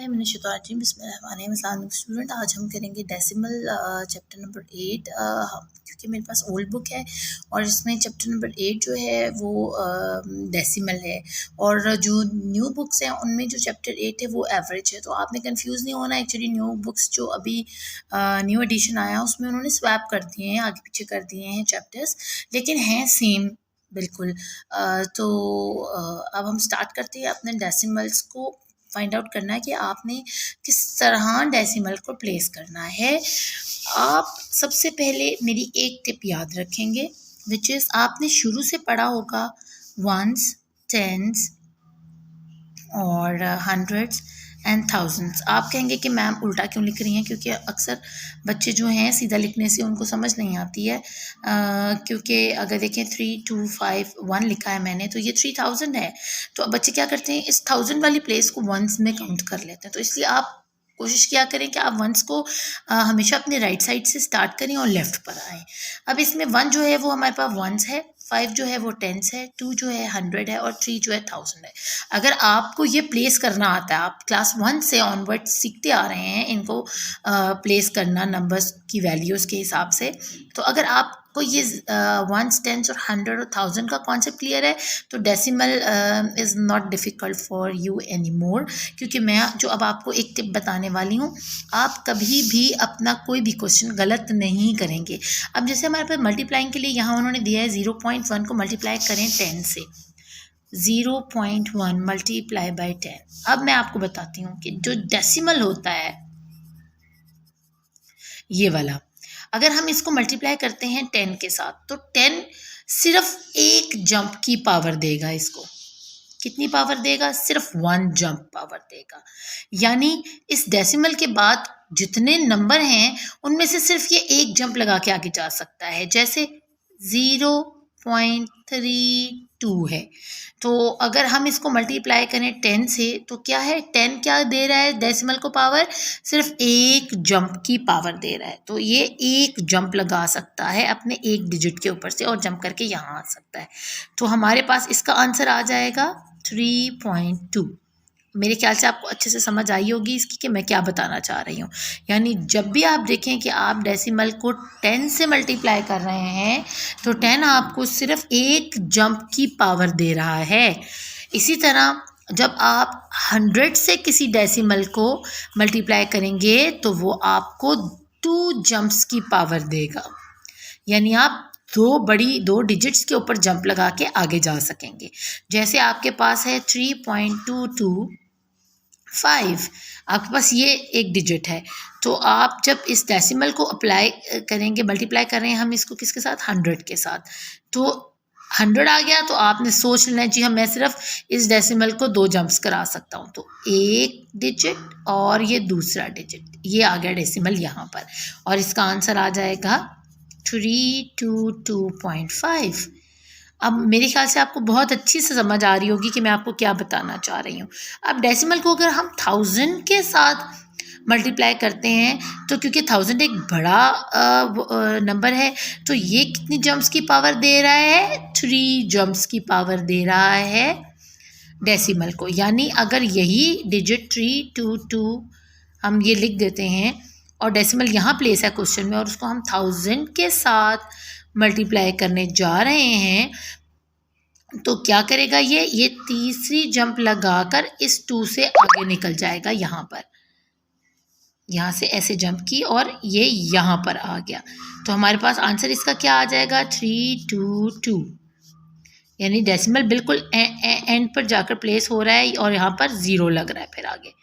बिस्मिल्लाहिर्रहमानिर्रहीम बिस्मिल्लाहिर्रहमानिर्रहीम स्टूडेंट, आज हम करेंगे डेसिमल चैप्टर नंबर 8 क्योंकि मेरे पास ओल्ड बुक है और इसमें चैप्टर नंबर 8 जो है वो डेसिमल है और जो न्यू बुक्स हैं उनमें जो चैप्टर 8 है वो एवरेज है। तो आपने कंफ्यूज नहीं होना। एक्चुअली न्यू बुक्स जो अभी न्यू एडिशन आया उसमें उन्होंने स्वैप कर दिए हैं, आगे पीछे कर दिए हैं चैप्टर्स, लेकिन हैं सेम बिल्कुल। अब हम स्टार्ट करते हैं। अपने डेसिमल्स को फाइंड आउट करना है कि आपने किस तरह डेसिमल को प्लेस करना है। आप सबसे पहले मेरी एक टिप याद रखेंगे, विच इज़ आपने शुरू से पढ़ा होगा वंस, टेंस और हंड्रेड्स एंड थाउजेंड्स। आप कहेंगे कि मैम उल्टा क्यों लिख रही हैं, क्योंकि अक्सर बच्चे जो हैं सीधा लिखने से उनको समझ नहीं आती है। क्योंकि अगर देखें 3, 2, 5, 1 लिखा है मैंने, तो ये 3000 है। तो अब बच्चे क्या करते हैं, इस 1000 वाली प्लेस को वंस में काउंट कर लेते हैं। तो इसलिए आप कोशिश किया करें कि आप वंस को हमेशा अपने राइट साइड से स्टार्ट करें और लेफ़्ट पर आएँ। अब इसमें 1 जो है वो हमारे पास वंस है, 5 जो है वो टेंस है, 2 जो है 100 है और 3 जो है 1000 है। अगर आपको ये प्लेस करना आता है, आप क्लास 1 से ऑनवर्ड सीखते आ रहे हैं इनको प्लेस करना नंबर्स की वैल्यूज़ के हिसाब से, तो अगर आपको ये वंस, टेंस और 100 और 1000 का कॉन्सेप्ट क्लियर है तो decimal is not difficult for you any more. क्योंकि मैं जो अब आपको एक टिप बताने वाली हूँ, आप कभी भी अपना कोई भी क्वेश्चन गलत नहीं करेंगे। अब जैसे हमारे पास मल्टीप्लाइंग के लिए यहाँ उन्होंने दिया है 0.1 को मल्टीप्लाई करें 10 से, 0.1 मल्टीप्लाई बाई 10। अब मैं आपको बताती हूँ कि जो डेसिमल होता है ये वाला, अगर हम इसको मल्टीप्लाई करते हैं 10 के साथ तो 10 सिर्फ एक जंप की पावर देगा। इसको कितनी पावर देगा? सिर्फ 1 जंप पावर देगा। यानी इस डेसिमल के बाद जितने नंबर हैं उनमें से सिर्फ ये एक जंप लगा के आगे जा सकता है। जैसे 0.32 है, तो अगर हम इसको मल्टीप्लाई करें 10 से तो क्या है, 10 क्या दे रहा है डेसिमल को पावर? सिर्फ एक जंप की पावर दे रहा है। तो ये एक जंप लगा सकता है अपने एक डिजिट के ऊपर से और जंप करके यहाँ आ सकता है। तो हमारे पास इसका आंसर आ जाएगा 3.2। मेरे ख्याल से आपको अच्छे से समझ आई होगी इसकी कि मैं क्या बताना चाह रही हूँ। यानी जब भी आप देखें कि आप डेसिमल को 10 से मल्टीप्लाई कर रहे हैं तो 10 आपको सिर्फ एक जंप की पावर दे रहा है। इसी तरह जब आप 100 से किसी डेसिमल को मल्टीप्लाई करेंगे तो वो आपको 2 जंप्स की पावर देगा। यानी आप दो डिजिट्स के ऊपर जंप लगा के आगे जा सकेंगे। जैसे आपके पास है 3.225, आपके पास ये एक डिजिट है, तो आप जब इस डेसिमल को अप्लाई करेंगे, मल्टीप्लाई कर रहे हैं हम इसको किसके साथ? 100 के साथ। तो 100 आ गया तो आपने सोच लेना जी, हम मैं सिर्फ इस डेसिमल को 2 जंप्स करा सकता हूँ। तो एक डिजिट और ये दूसरा डिजिट, ये आ गया डेसिमल यहाँ पर, और इसका आंसर आ जाएगा 322.5। अब मेरे ख्याल से आपको बहुत अच्छी से समझ आ रही होगी कि मैं आपको क्या बताना चाह रही हूँ। अब डेसिमल को अगर हम 1000 के साथ मल्टीप्लाई करते हैं तो क्योंकि 1000 एक बड़ा नंबर है, तो ये कितनी जंप्स की पावर दे रहा है? 3 जंप्स की पावर दे रहा है डेसिमल को। यानी अगर यही डिजिट 322 हम ये लिख देते हैं और डेसिमल यहाँ प्लेस है क्वेश्चन में और उसको हम 1000 के साथ मल्टीप्लाई करने जा रहे हैं, तो क्या करेगा ये तीसरी जंप लगाकर इस 2 से आगे निकल जाएगा। यहाँ पर, यहाँ से ऐसे जंप की और ये यहाँ पर आ गया। तो हमारे पास आंसर इसका क्या आ जाएगा? 322। यानी डेसिमल बिल्कुल एंड पर जाकर प्लेस हो रहा है और यहाँ पर 0 लग रहा है फिर आगे।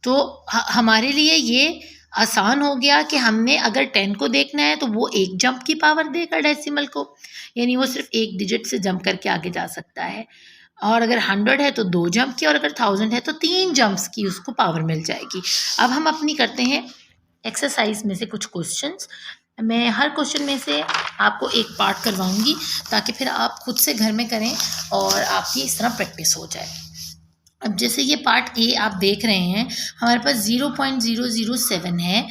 तो हमारे लिए ये आसान हो गया कि हमने अगर 10 को देखना है तो वो एक जंप की पावर देगा डेसिमल को, यानी वो सिर्फ एक डिजिट से जंप करके आगे जा सकता है। और अगर 100 है तो 2 जंप की, और अगर 1000 है तो 3 जंप्स की उसको पावर मिल जाएगी। अब हम अपनी करते हैं एक्सरसाइज में से कुछ क्वेश्चंस। मैं हर क्वेश्चन में से आपको एक पार्ट करवाऊंगी ताकि फिर आप खुद से घर में करें और आपकी इस तरह प्रैक्टिस हो जाए। अब जैसे ये पार्ट ए आप देख रहे हैं, हमारे पास 0.007 है,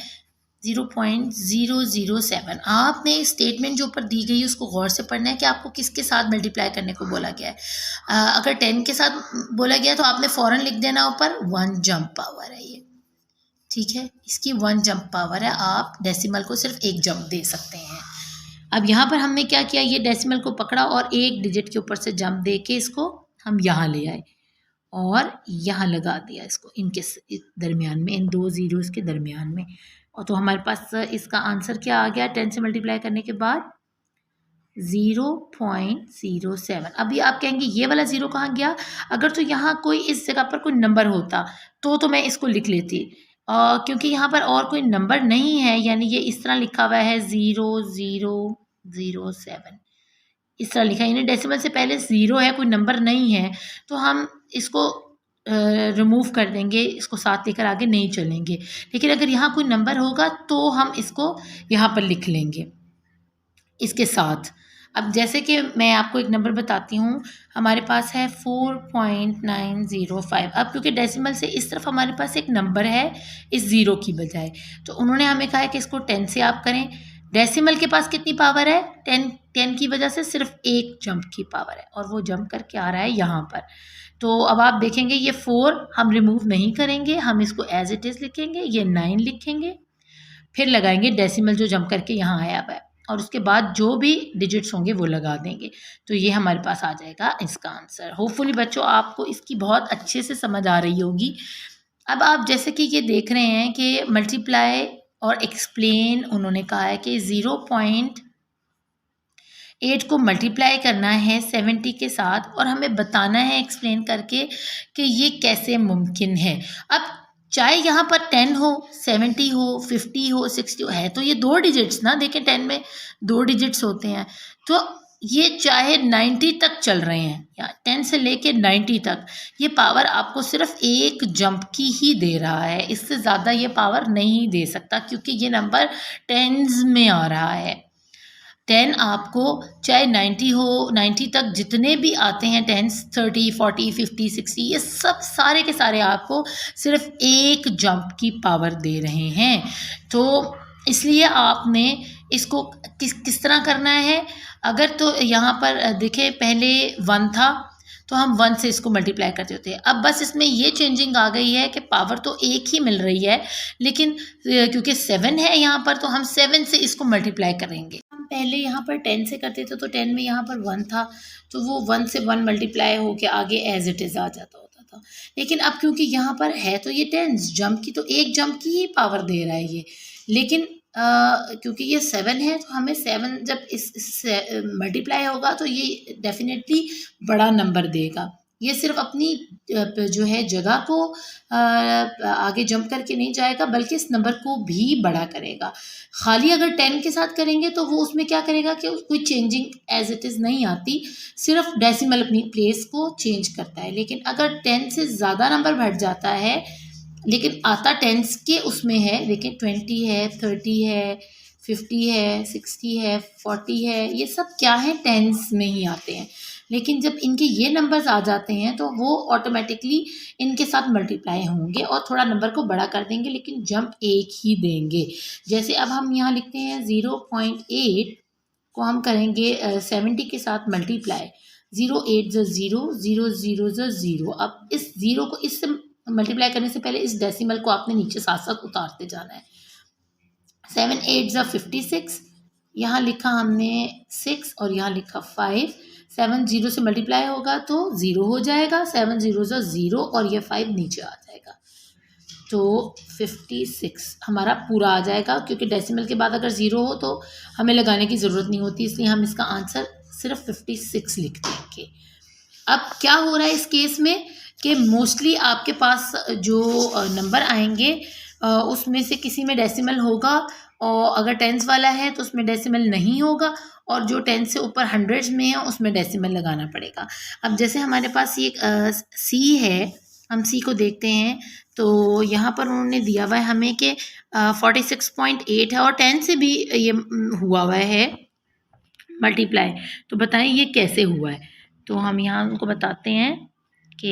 0.007। आपने स्टेटमेंट जो ऊपर दी गई है उसको गौर से पढ़ना है कि आपको किसके साथ मल्टीप्लाई करने को बोला गया है। अगर 10 के साथ बोला गया तो आपने फ़ौरन लिख देना ऊपर 1 जंप पावर है ये, ठीक है, इसकी 1 जंप पावर है। आप डेसिमल को सिर्फ 1 जंप दे सकते हैं। अब यहाँ पर हमने क्या किया, ये डेसिमल को पकड़ा और एक डिजिट के ऊपर से जंप दे के इसको हम यहाँ ले आए और यहाँ लगा दिया इसको इनके दरमियान में, इन दो ज़ीरोज़ के दरमियान में। और तो हमारे पास इसका आंसर क्या आ गया 10 से मल्टीप्लाई करने के बाद 0.07। अभी आप कहेंगे ये वाला ज़ीरो कहाँ गया, अगर तो यहाँ कोई इस जगह पर कोई नंबर होता तो मैं इसको लिख लेती, क्योंकि यहाँ पर और कोई नंबर नहीं है, यानी ये इस तरह लिखा हुआ है 0007, इस तरह लिखा है, यानी डेसिमल से पहले ज़ीरो है, कोई नंबर नहीं है, तो हम इसको रिमूव कर देंगे, इसको साथ लेकर आगे नहीं चलेंगे। लेकिन अगर यहाँ कोई नंबर होगा तो हम इसको यहाँ पर लिख लेंगे इसके साथ। अब जैसे कि मैं आपको एक नंबर बताती हूँ, हमारे पास है 4.905। अब क्योंकि डेसिमल से इस तरफ हमारे पास एक नंबर है इस ज़ीरो की बजाय, तो उन्होंने हमें कहा है कि इसको 10 से आप करें। डेसिमल के पास कितनी पावर है 10 की वजह से सिर्फ एक जंप की पावर है और वो जंप करके आ रहा है यहाँ पर। तो अब आप देखेंगे ये 4 हम रिमूव नहीं करेंगे, हम इसको एज इट इज़ लिखेंगे, ये 9 लिखेंगे, फिर लगाएंगे डेसिमल जो जंप करके यहाँ आया हुआ है और उसके बाद जो भी डिजिट्स होंगे वो लगा देंगे, तो ये हमारे पास आ जाएगा इसका आंसर। होपफुली बच्चों आपको इसकी बहुत अच्छे से समझ आ रही होगी। अब आप जैसे कि ये देख रहे हैं कि मल्टीप्लाई और एक्सप्लेन, उन्होंने कहा है कि 0.8 को मल्टीप्लाई करना है 70 के साथ और हमें बताना है एक्सप्लेन करके कि ये कैसे मुमकिन है। अब चाहे यहाँ पर 10 हो, 70 हो, 50 हो, 60 हो, है तो ये 2 डिजिट्स ना, देखें 10 में 2 डिजिट्स होते हैं, तो ये चाहे 90 तक चल रहे हैं या 10 से लेके 90 तक, ये पावर आपको सिर्फ एक जंप की ही दे रहा है, इससे ज़्यादा ये पावर नहीं दे सकता क्योंकि ये नंबर टेंस में आ रहा है। 10 आपको चाहे 90 हो, 90 तक जितने भी आते हैं 10, 30, 40, 50, 60, ये सब सारे के सारे आपको सिर्फ एक जंप की पावर दे रहे हैं। तो इसलिए आपने इसको किस तरह करना है, अगर तो यहाँ पर देखें पहले 1 था तो हम 1 से इसको मल्टीप्लाई करते होते हैं। अब बस इसमें ये चेंजिंग आ गई है कि पावर तो एक ही मिल रही है, लेकिन क्योंकि 7 है यहाँ पर तो हम 7 से इसको मल्टीप्लाई करेंगे। हम पहले यहाँ पर 10 से करते थे तो 10 में यहाँ पर 1 था तो वो 1 से 1 मल्टीप्लाई होकर आगे एज इट इज़ आ जाता होता था। लेकिन अब क्योंकि यहाँ पर है तो ये 10 जंप की, तो एक जंप की ही पावर दे रहा है ये, लेकिन क्योंकि ये 7 है तो हमें 7 जब इससे मल्टीप्लाई होगा तो ये डेफिनेटली बड़ा नंबर देगा। ये सिर्फ अपनी जो है जगह को आगे जंप करके नहीं जाएगा बल्कि इस नंबर को भी बड़ा करेगा। खाली अगर 10 के साथ करेंगे तो वो उसमें क्या करेगा कि कोई चेंजिंग एज इट इज़ नहीं आती, सिर्फ डेसिमल अपनी प्लेस को चेंज करता है। लेकिन अगर 10 से ज़्यादा नंबर बढ़ जाता है, लेकिन आता टेंस के उसमें है, लेकिन 20 है, 30 है, 50 है, 60 है, 40 है, ये सब क्या है टेंस में ही आते हैं। लेकिन जब इनके ये नंबर्स आ जाते हैं तो वो ऑटोमेटिकली इनके साथ मल्टीप्लाई होंगे और थोड़ा नंबर को बड़ा कर देंगे, लेकिन जंप एक ही देंगे। जैसे अब हम यहाँ लिखते हैं 0.8 को हम करेंगे 70 के साथ मल्टीप्लाई, 0 8 ज़ 0, 0 0 ज़ 0। अब इस 0 को इससे मल्टीप्लाई करने से पहले इस डेसिमल को आपने नीचे साथ साथ उतारते जाना है। 7 8 ज़ 56, यहाँ लिखा हमने 6 और यहाँ लिखा 5। 7 0 से मल्टीप्लाई होगा तो 0 हो जाएगा, 7 0 ज़ 0 और ये 5 नीचे आ जाएगा, तो 56 हमारा पूरा आ जाएगा। क्योंकि डेसिमल के बाद अगर 0 हो तो हमें लगाने की ज़रूरत नहीं होती, इसलिए हम इसका आंसर सिर्फ 56 लिख देंगे। अब क्या हो रहा है इस केस में कि मोस्टली आपके पास जो नंबर आएंगे उसमें से किसी में डेसिमल होगा, और अगर टेंस वाला है तो उसमें डेसिमल नहीं होगा, और जो 10 से ऊपर हंड्रेड्स में है उसमें डेसिमल लगाना पड़ेगा। अब जैसे हमारे पास ये सी है, हम सी को देखते हैं तो यहाँ पर उन्होंने दिया हुआ है हमें कि 46.8 है और 10 से भी ये हुआ हुआ है मल्टीप्लाई। तो बताएं ये कैसे हुआ है, तो हम यहाँ उनको बताते हैं कि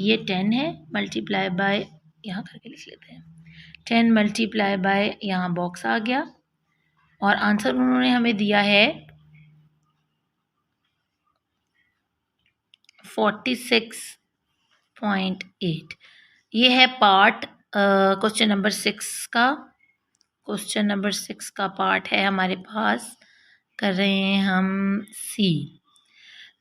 ये 10 है मल्टीप्लाई बाय यहाँ करके लिख लेते हैं। 10 मल्टीप्लाई बाय, यहाँ बॉक्स आ गया और आंसर उन्होंने हमें दिया है 46.8। ये है पार्ट क्वेश्चन नंबर 6 का। क्वेश्चन नंबर 6 का पार्ट है हमारे पास, कर रहे हैं हम सी।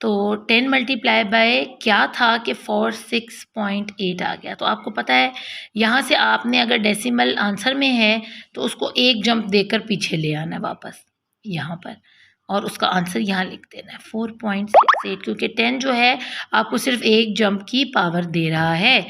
तो 10 मल्टीप्लाई बाय क्या था कि 46.8 आ गया। तो आपको पता है यहाँ से आपने अगर डेसिमल आंसर में है तो उसको एक जंप देकर पीछे ले आना है वापस यहाँ पर, और उसका आंसर यहाँ लिख देना है 4.68, क्योंकि 10 जो है आपको सिर्फ एक जंप की पावर दे रहा है।